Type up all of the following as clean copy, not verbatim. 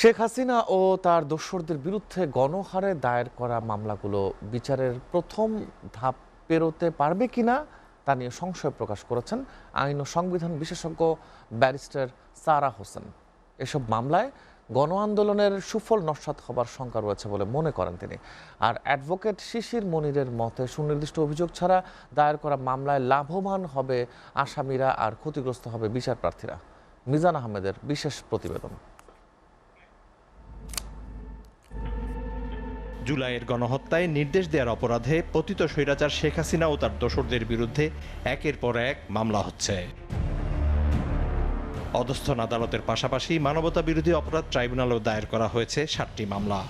শেখ হাসিনা ও তার দোসরদের বিরুদ্ধে গণহারে দায়ের করা মামলাগুলো বিচারের প্রথম ধাপ পেরোতে পারবে কিনা তা নিয়ে সংশয় প্রকাশ করেছেন আইন ও সংবিধান বিশেষজ্ঞ ব্যারিস্টার সারা হোসেন। এসব মামলায় গণ আন্দোলনের সুফল নস্যাৎ হবার শঙ্কা রয়েছে বলে মনে করেন তিনি। আর অ্যাডভোকেট শিশির মনিরের মতে সুনির্দিষ্ট অভিযোগ ছাড়া দায়ের করা মামলায় লাভবান হবে আসামিরা আর ক্ষতিগ্রস্ত হবে বিচার প্রার্থীরা। মিজান আহমেদের বিশেষ প্রতিবেদন। জুলাইয়ের গণহত্যায় নির্দেশ দেওয়ার অপরাধে পতিত স্বৈরাচার শেখ হাসিনা ও তার দোসরদের বিরুদ্ধে একের পর এক মামলা হচ্ছে। অধস্থন আদালতের পাশাপাশি মানবতা বিরোধী অপরাধ ট্রাইব্যুনালেও দায়ের করা হয়েছে 7টি মামলা।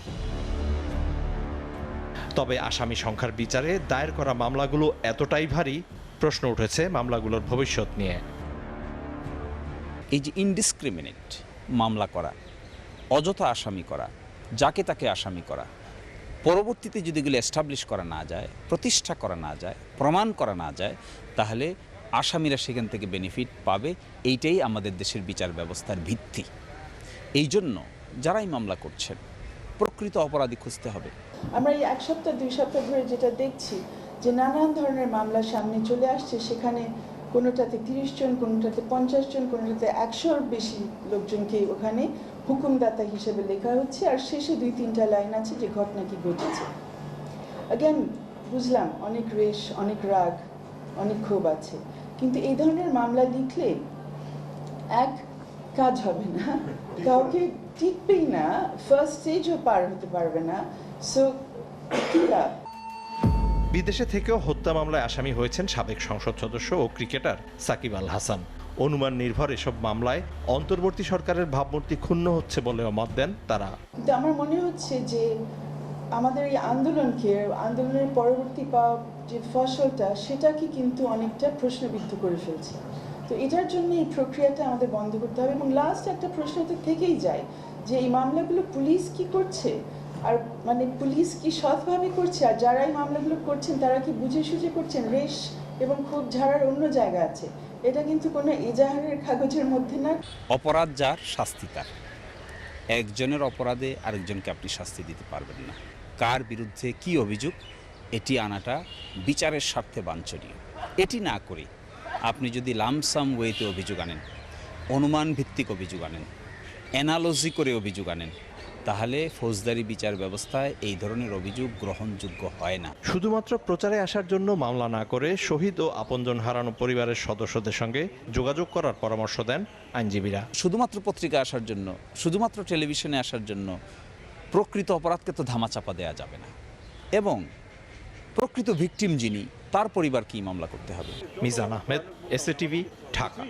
তবে আসামি সংখ্যার বিচারে দায়ের করা মামলাগুলো এতটাই ভারী, প্রশ্ন উঠেছে মামলাগুলোর ভবিষ্যৎ নিয়ে। এই যে ইনডিসক্রিমিনেট মামলা করা, অযথা আসামি করা, যাকে তাকে আসামি করা, পরবর্তীতে যদি এগুলো এস্টাবলিশ করা না যায়, প্রতিষ্ঠা করা না যায়, প্রমাণ করা না যায়, তাহলে আসামিরা সেখান থেকে বেনিফিট পাবে। এইটাই আমাদের দেশের বিচার ব্যবস্থার ভিত্তি। এই জন্য যারাই মামলা করছেন প্রকৃত অপরাধী খুঁজতে হবে। আমরা এই 1 সপ্তাহ 2 সপ্তাহ ধরে যেটা দেখছি যে নানান ধরনের মামলা সামনে চলে আসছে, সেখানে কোনোটাতে 30 জন, কোনোটাতে 50 জন, কোনোটাতে 100-র বেশি লোকজনকে ওখানে হুকুমদাতা হিসেবে লেখা হচ্ছে, আর শেষে 2-3টা লাইন আছে যে ঘটনা কি ঘটেছে। অ্যাগেন বুঝলাম অনেক রেশ, অনেক রাগ, অনেক ক্ষোভ আছে, কিন্তু এই ধরনের মামলা লিখলে এক কাজ হবে না, কাউকে টিকবেই না, ফার্স্ট স্টেজও পার হতে পারবে না। সো কি লাভ? বিদেশে থেকেও হত্যা মামলায় আসামি হয়েছেন সাবেক সংসদ সদস্য ও ক্রিকেটার সাকিব আল হাসান। অনুমান নির্ভর এসব মামলায় অন্তর্বর্তী সরকারের ভাবমূর্তি ক্ষুণ্ণ হচ্ছে বলেও মত দেন তারা। কিন্তু আমার মনে হচ্ছে যে আমাদের এই আন্দোলনের পরবর্তী পাওয়া যে ফসলটা, সেটাকে কিন্তু অনেকটা প্রশ্নবিদ্ধ করে ফেলছে। তো এটার জন্য এই প্রক্রিয়াটা আমাদের বন্ধ করতে হবে। এবং লাস্ট একটা প্রশ্ন তো থেকেই যায় যে এই মামলাগুলো পুলিশ কি করছে, আর মানে পুলিশ কি সৎভাবে করছে, আর যারা এই মামলাগুলো করছেন তারা কি বুঝে সুঝে করছেন? রেশ এবং ক্ষোভ ঝাড়ার অন্য জায়গা আছে, এটা কিন্তু কোনো এজাহারের কাগজের মধ্যে না। অপরাধ যার, শাস্তি তার। একজনের অপরাধে আরেকজনকে আপনি শাস্তি দিতে পারবেন না। কার বিরুদ্ধে কি অভিযোগ, এটি আনাটা বিচারের স্বার্থে বাঞ্ছনীয়। এটি না করে আপনি যদি লামসাম ওয়েতে অভিযোগ আনেন, অনুমান ভিত্তিক অভিযোগ আনেন, অ্যানালজি করে অভিযোগ আনেন, তাহলে ফৌজদারি বিচার ব্যবস্থায় এই ধরনের অভিযোগ গ্রহণযোগ্য হয় না। শুধুমাত্র প্রচারে আসার জন্য মামলা না করে শহীদ ও আপনজন হারানো পরিবারের সদস্যদের সঙ্গে যোগাযোগ করার পরামর্শ দেন আইনজীবীরা। শুধুমাত্র পত্রিকা আসার জন্য, শুধুমাত্র টেলিভিশনে আসার জন্য প্রকৃত অপরাধকে তো ধামাচাপা দেওয়া যাবে না, এবং প্রকৃত ভিকটিম যিনি, তার পরিবারকেই মামলা করতে হবে। মিজান আহমেদ, এসএটিভি, ঢাকা।